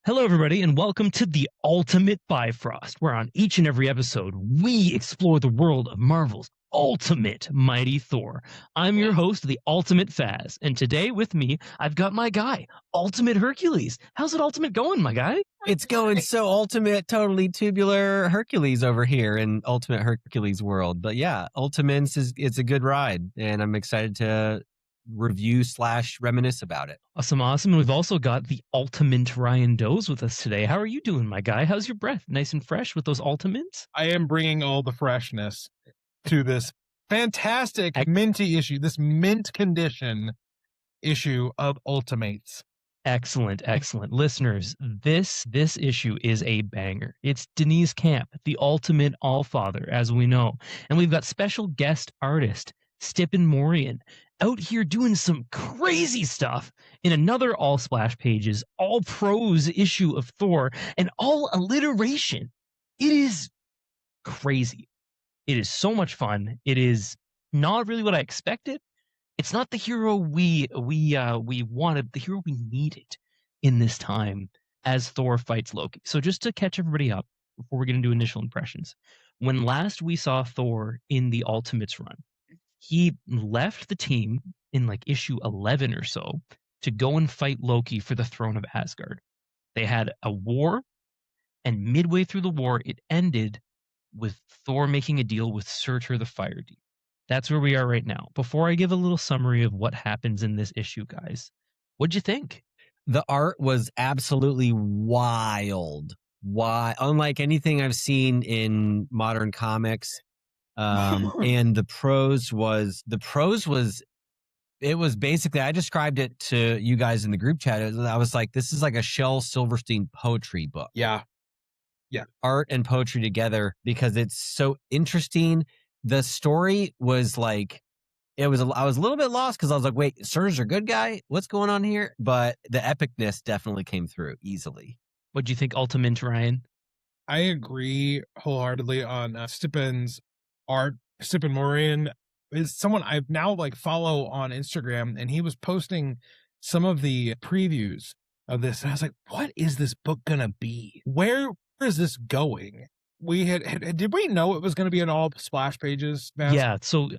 Hello, everybody, and welcome to the Ultimate Bifrost, where on each and every episode, we explore the world of Marvel's ultimate mighty Thor. I'm your host, the Ultimate Faz, and today with me, I've got my guy, Ultimate Hercules. How's it Ultimate going, my guy? It's going so ultimate, totally tubular Hercules over here in Ultimate Hercules world. But yeah, Ultimates it's a good ride, and I'm excited to review / reminisce about it. Awesome, awesome. And we've also got the Ultimate Ryan Doze with us today. How are you doing, my guy? How's your breath? Nice and fresh with those Ultimates? I am bringing all the freshness to this fantastic minty issue, this mint condition issue of Ultimates. Excellent, excellent. Listeners, this issue is a banger. It's Deniz Camp, the ultimate all-father, as we know. And we've got special guest artist, Stipe Morian, out here doing some crazy stuff in another all splash pages, all prose issue of Thor, and all alliteration. It is crazy. It is so much fun. It is not really what I expected. It's not the hero we wanted, the hero we needed in this time as Thor fights Loki. So just to catch everybody up before we get into initial impressions, when last we saw Thor in the Ultimates run, he left the team in like issue 11 or so to go and fight Loki for the throne of Asgard. They had a war, and midway through the war, it ended with Thor making a deal with Surtur the Fire Demon. That's where we are right now. Before I give a little summary of what happens in this issue, guys, what'd you think? The art was absolutely wild. Unlike anything I've seen in modern comics. And the prose was basically, I described it to you guys in the group chat. I was like, this is like a Shel Silverstein poetry book. Yeah. Art and poetry together, because it's so interesting. The story was like, I was a little bit lost because I was like, wait, Surtur's a good guy? What's going on here? But the epicness definitely came through easily. What'd you think, Ultimate Ryan? I agree wholeheartedly on Stipen's art. Stipe Morian is someone I've now like follow on Instagram, and he was posting some of the previews of this. And I was like, what is this book gonna be? Where is this going? We did we know it was going to be in all splash pages? Vance? Yeah, so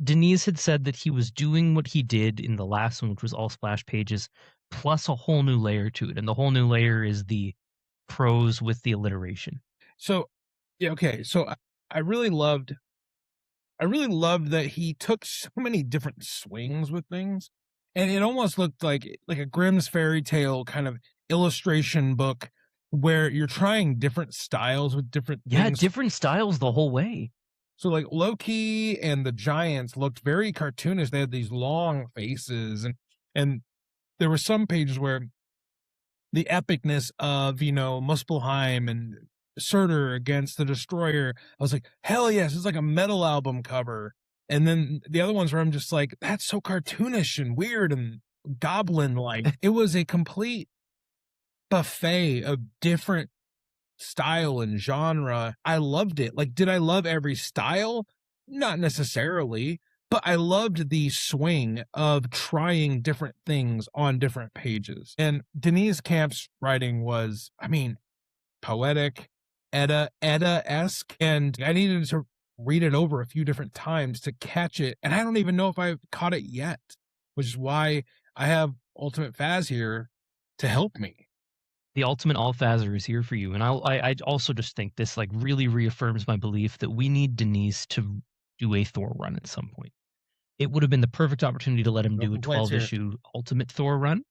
Deniz had said that he was doing what he did in the last one, which was all splash pages, plus a whole new layer to it. And the whole new layer is the prose with the alliteration. So, yeah, okay. So I really loved that he took so many different swings with things. And it almost looked like a Grimm's fairy tale kind of illustration book where you're trying different styles with different things. Different styles the whole way. So like Loki and the giants looked very cartoonish. They had these long faces, and there were some pages where the epicness of, Muspelheim and Surtur against the Destroyer, I was like, hell yes, it's like a metal album cover. And then the other ones where I'm just like, that's so cartoonish and weird and goblin-like. It was a complete buffet of different style and genre. I loved it. Like, did I love every style? Not necessarily, but I loved the swing of trying different things on different pages. And Deniz Camp's writing was, poetic, Edda-esque, and I needed to read it over a few different times to catch it. And I don't even know if I've caught it yet, which is why I have Ultimate Faz here to help me. The Ultimate All-Fazer is here for you. And I also just think this like really reaffirms my belief that we need Deniz to do a Thor run at some point. It would have been the perfect opportunity to let him do a 12-issue Ultimate Thor run,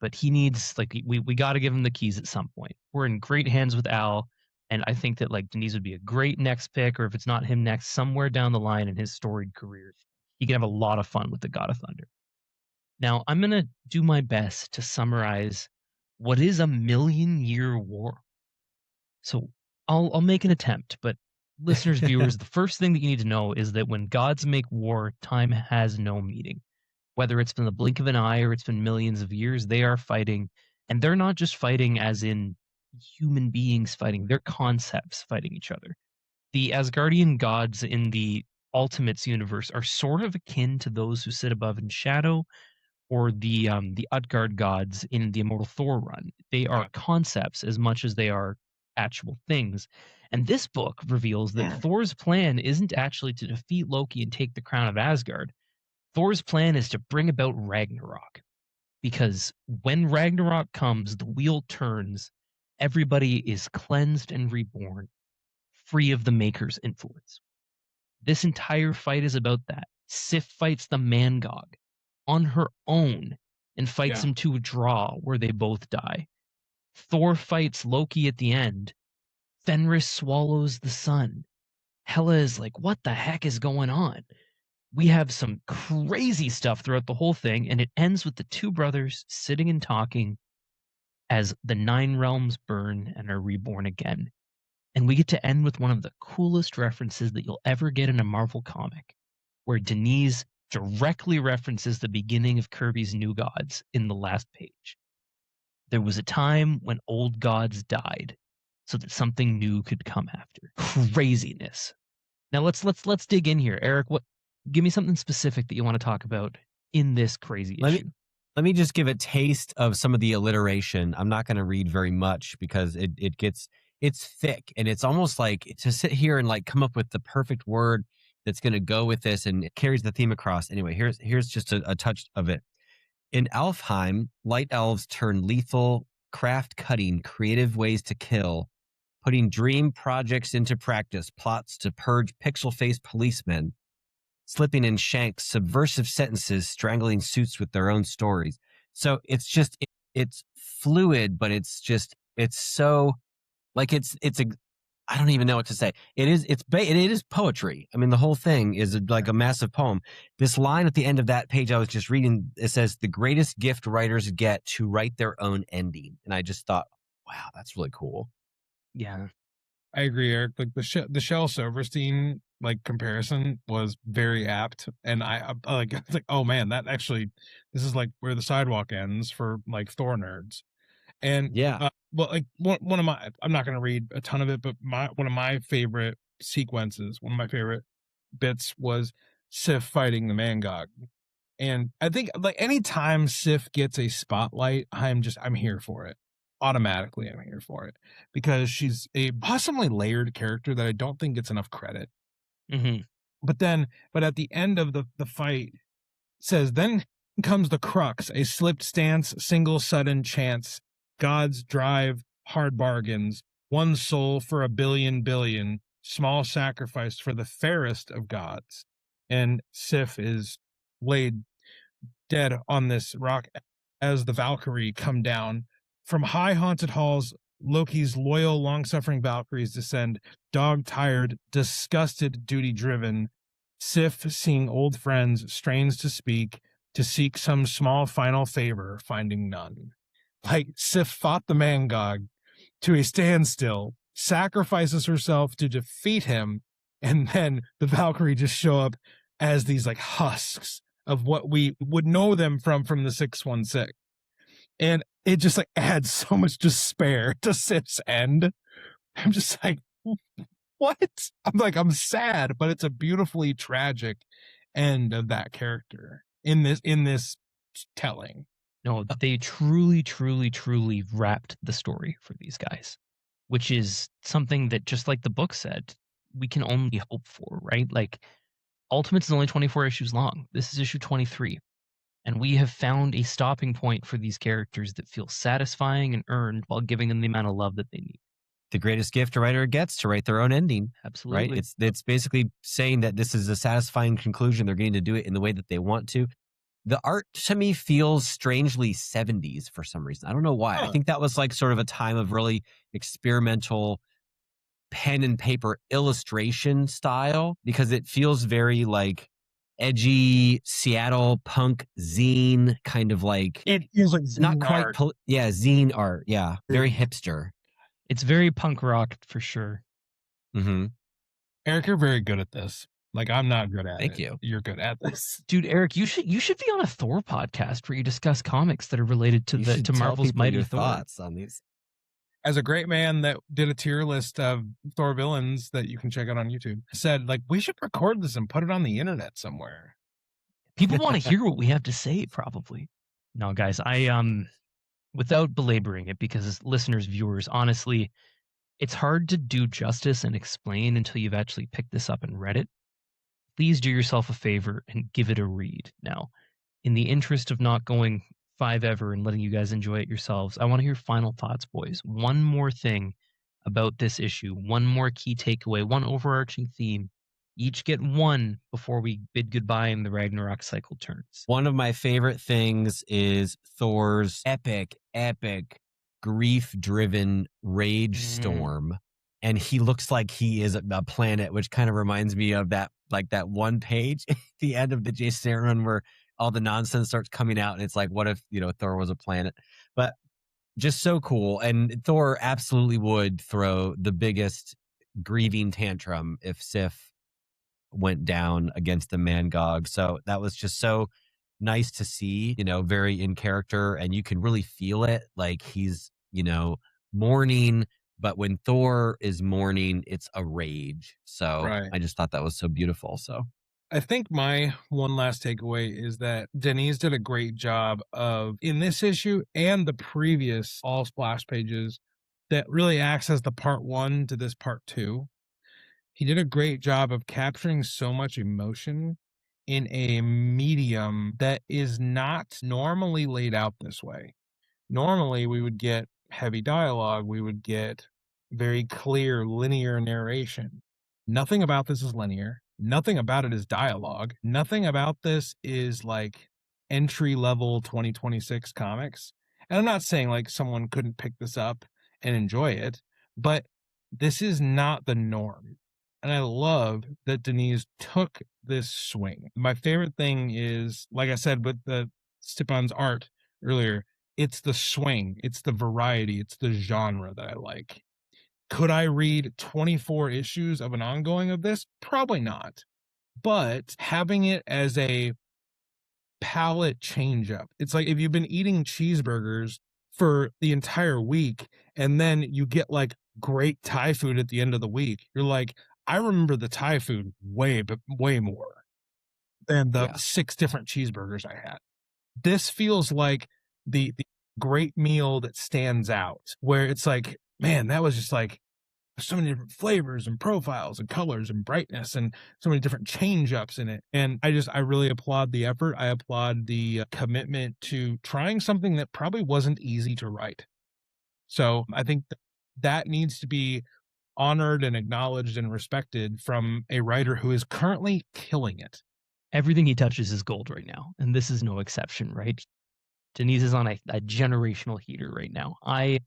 but he needs, like, we got to give him the keys at some point. We're in great hands with Al, and I think that like Deniz would be a great next pick, or if it's not him next, somewhere down the line in his storied career, he can have a lot of fun with the God of Thunder. Now, I'm going to do my best to summarize what is a million-year war. So I'll make an attempt, but listeners, viewers, the first thing that you need to know is that when gods make war, time has no meaning. Whether it's been the blink of an eye or it's been millions of years, they are fighting, and they're not just fighting as in human beings fighting, they're concepts fighting each other. The Asgardian gods in the Ultimates universe are sort of akin to those who sit above in shadow, or the Utgard gods in the Immortal Thor run. They are concepts as much as they are actual things. And this book reveals that Thor's plan isn't actually to defeat Loki and take the crown of Asgard. Thor's plan is to bring about Ragnarok. Because when Ragnarok comes, the wheel turns, everybody is cleansed and reborn, free of the Maker's influence. This entire fight is about that. Sif fights the Mangog on her own and fights him to a draw where they both die. Thor fights Loki at the end. Fenris swallows the sun. Hela is like, what the heck is going on? We have some crazy stuff throughout the whole thing, and it ends with the two brothers sitting and talking as the 9 realms burn and are reborn again. And we get to end with one of the coolest references that you'll ever get in a Marvel comic, where Deniz directly references the beginning of Kirby's New Gods in the last page. There was a time when old gods died so that something new could come after. Craziness. Now let's dig in here. Eric, give me something specific that you want to talk about in this crazy issue. Let me just give a taste of some of the alliteration. I'm not going to read very much because it's thick, and it's almost like to sit here and like come up with the perfect word that's going to go with this, and it carries the theme across. Anyway, here's just a touch of it. In Alfheim, light elves turn lethal, craft cutting, creative ways to kill, putting dream projects into practice, plots to purge pixel-faced policemen, slipping in shanks, subversive sentences, strangling suits with their own stories. So it's just, it's fluid, but it's so, like I don't even know what to say. It is poetry. I mean, the whole thing is like a massive poem. This line at the end of that page I was just reading, it says, the greatest gift writers get to write their own ending. And I just thought, wow, that's really cool. Yeah. I agree, Eric. Like the Shel Silverstein like comparison was very apt, and I was like, oh man, this is like where the sidewalk ends for like Thor nerds. And well, like one of my, I'm not going to read a ton of it, but one of my favorite sequences, one of my favorite bits was Sif fighting the Mangog. And I think like anytime Sif gets a spotlight, I'm here for it. Automatically, I'm here for it because she's a possibly layered character that I don't think gets enough credit. Mm-hmm. But at the end of the fight, says, then comes the crux, a slipped stance, single sudden chance, God's drive, hard bargains, one soul for a billion, small sacrifice for the fairest of gods. And Sif is laid dead on this rock as the Valkyrie come down. From high haunted halls, Loki's loyal, long-suffering Valkyries descend, dog-tired, disgusted, duty-driven. Sif, seeing old friends, strains to seek some small final favor, finding none. Like, Sif fought the Mangog to a standstill, sacrifices herself to defeat him, and then the Valkyrie just show up as these, like, husks of what we would know them from the 616. And it just like adds so much despair to Sif's end. I'm just like, what? I'm sad, but it's a beautifully tragic end of that character in this telling. No, they truly wrapped the story for these guys, which is something that, just like the book said, we can only hope for, right? Like, Ultimates is only 24 issues long. This is issue 23. And we have found a stopping point for these characters that feels satisfying and earned while giving them the amount of love that they need. The greatest gift a writer gets to write their own ending. Absolutely. Right? It's basically saying that this is a satisfying conclusion. They're getting to do it in the way that they want to. The art to me feels strangely 70s for some reason. I don't know why. I think that was like sort of a time of really experimental pen and paper illustration style, because it feels very like edgy Seattle punk zine kind of like. It feels like zine not quite art. Zine art. Yeah, very hipster. It's very punk rock for sure. Mm-hmm. Eric, you're very good at this. Like, I'm not good at it. Thank you. You're good at this. Dude, Eric, you should be on a Thor podcast where you discuss comics that are related to Marvel's Mighty Thor. Thoughts on these. As a great man that did a tier list of Thor villains that you can check out on YouTube, said, like, we should record this and put it on the internet somewhere. People want to hear what we have to say, probably. No, guys, I without belaboring it, because listeners, viewers, honestly, it's hard to do justice and explain until you've actually picked this up and read it. Please do yourself a favor and give it a read. Now, in the interest of not going five ever and letting you guys enjoy it yourselves, I want to hear final thoughts, boys. One more thing about this issue, one more key takeaway, one overarching theme. Each get one before we bid goodbye and the Ragnarok cycle turns. One of my favorite things is Thor's epic grief-driven rage storm. And he looks like he is a planet, which kind of reminds me of that one page at the end of the Jason Aaron run where all the nonsense starts coming out. And it's like, what if, Thor was a planet? But just so cool. And Thor absolutely would throw the biggest grieving tantrum if Sif went down against the Mangog. So that was just so nice to see, very in character, and you can really feel it. Like he's, mourning, but when Thor is mourning, it's a rage. So Right. I just thought that was so beautiful. So I think my one last takeaway is that Deniz did a great job of, in this issue and the previous all splash pages that really acts as the part 1 to this part 2. He did a great job of capturing so much emotion in a medium that is not normally laid out this way. Normally, we would get heavy dialogue, we would get very clear linear narration. Nothing about this is linear. Nothing about it is dialogue. Nothing about this is like entry level 2026 comics. And I'm not saying like someone couldn't pick this up and enjoy it, but this is not the norm. And I love that Deniz took this swing. My favorite thing is, like I said, with the Stipan's art earlier, it's the swing, it's the variety, it's the genre that I like. Could I read 24 issues of an ongoing of this? Probably not. But having it as a palate change up, it's like if you've been eating cheeseburgers for the entire week and then you get like great Thai food at the end of the week, you're like, I remember the Thai food way more than the 6 different cheeseburgers I had. This feels like the great meal that stands out, where it's like, man, that was just like so many different flavors and profiles and colors and brightness and so many different change ups in it. And I really applaud the effort. I applaud the commitment to trying something that probably wasn't easy to write. So I think that needs to be honored and acknowledged and respected from a writer who is currently killing it. Everything he touches is gold right now, and this is no exception, right? Deniz is on a generational heater right now. Like,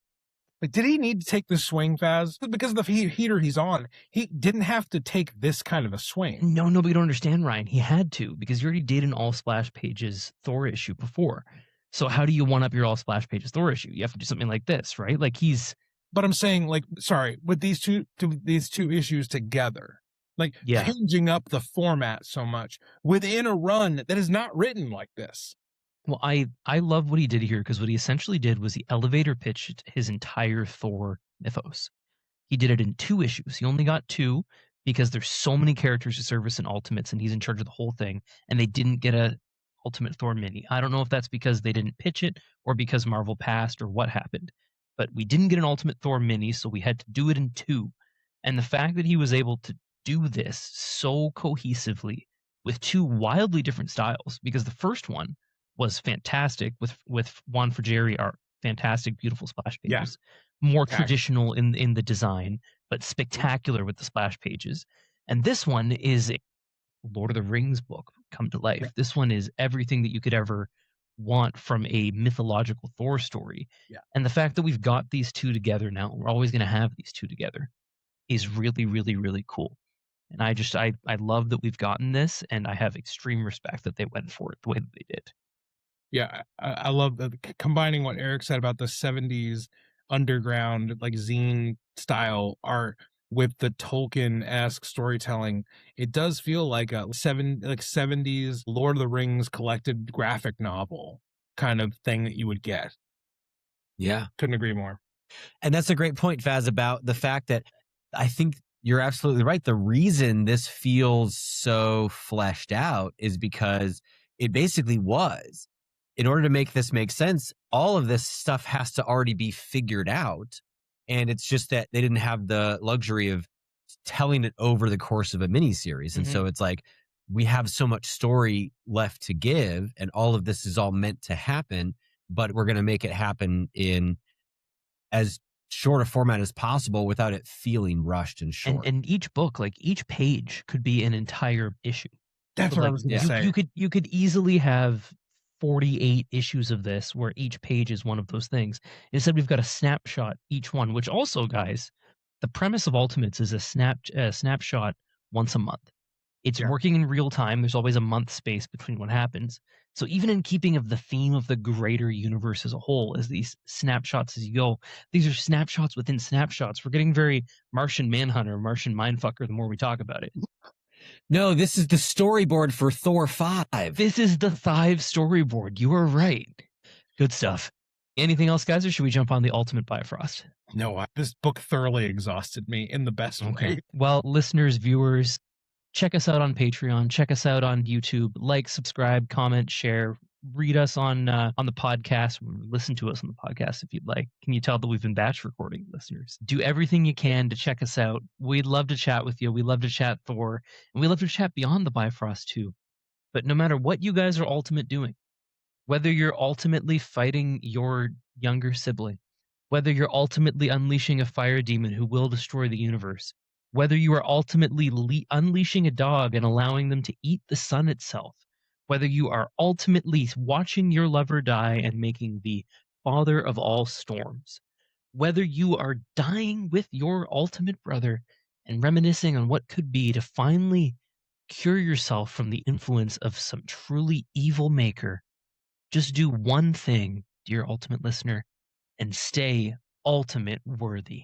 did he need to take this swing, Faz? Because of the heater he's on, he didn't have to take this kind of a swing. No, but you don't understand, Ryan. He had to, because you already did an all splash pages Thor issue before. So how do you one up your all splash pages Thor issue? You have to do something like this, right? Like But I'm saying, like, sorry, with these two issues together, like changing up the format so much within a run that is not written like this. Well, I love what he did here, because what he essentially did was he elevator pitched his entire Thor mythos. He did it in 2 issues. He only got 2 because there's so many characters to service in Ultimates, and he's in charge of the whole thing, and they didn't get a Ultimate Thor mini. I don't know if that's because they didn't pitch it or because Marvel passed or what happened, but we didn't get an Ultimate Thor mini, so we had to do it in 2. And the fact that he was able to do this so cohesively with 2 wildly different styles, because the first one was fantastic with Juan Frigeri art, fantastic, beautiful splash pages, more traditional in the design, but spectacular with the splash pages. And this one is a Lord of the Rings book come to life. This one is everything that you could ever want from a mythological Thor story. And the fact that we've got these 2 together now, we're always going to have these 2 together, is really, really, really cool. And I love that we've gotten this, and I have extreme respect that they went for it the way that they did. Yeah, I love combining what Eric said about the 70s underground, like zine style art with the Tolkien-esque storytelling. It does feel like a 70s Lord of the Rings collected graphic novel kind of thing that you would get. Yeah. Couldn't agree more. And that's a great point, Faz, about the fact that I think you're absolutely right. The reason this feels so fleshed out is because it basically was. in order to make this make sense, all of this stuff has to already be figured out. And it's just that they didn't have the luxury of telling it over the course of a miniseries. And so it's like, we have so much story left to give, and all of this is all meant to happen, but we're going to make it happen in as short a format as possible without it feeling rushed and short. And each book, like each page could be an entire issue. That's what I was going to say. You could easily have 48 issues of this where each page is one of those things. Instead, we've got a snapshot each one, which also, guys, the premise of Ultimates is a snapshot once a month. It's working in real time. There's always a month space between what happens. So even in keeping of the theme of the greater universe as a whole, as these snapshots as you go, these are snapshots within snapshots. We're getting very Martian Manhunter, Martian Mindfucker the more we talk about it. No, this is the storyboard for Thor 5. This is the 5 storyboard. You are right. Good stuff. Anything else, guys, or should we jump on the Ultimate Bifrost? No, this book thoroughly exhausted me in the best way. Well, listeners, viewers, check us out on Patreon. Check us out on YouTube. Like, subscribe, comment, share. Read us on the podcast. Listen to us on the podcast if you'd like. Can you tell that we've been batch recording, listeners? Do everything you can to check us out. We'd love to chat with you. We love to chat Thor. And we love to chat beyond the Bifrost too. But no matter what you guys are ultimate doing, whether you're ultimately fighting your younger sibling, whether you're ultimately unleashing a fire demon who will destroy the universe, whether you are ultimately unleashing a dog and allowing them to eat the sun itself, whether you are ultimately watching your lover die and making the father of all storms, whether you are dying with your ultimate brother and reminiscing on what could be to finally cure yourself from the influence of some truly evil maker, just do one thing, dear ultimate listener, and stay ultimate worthy.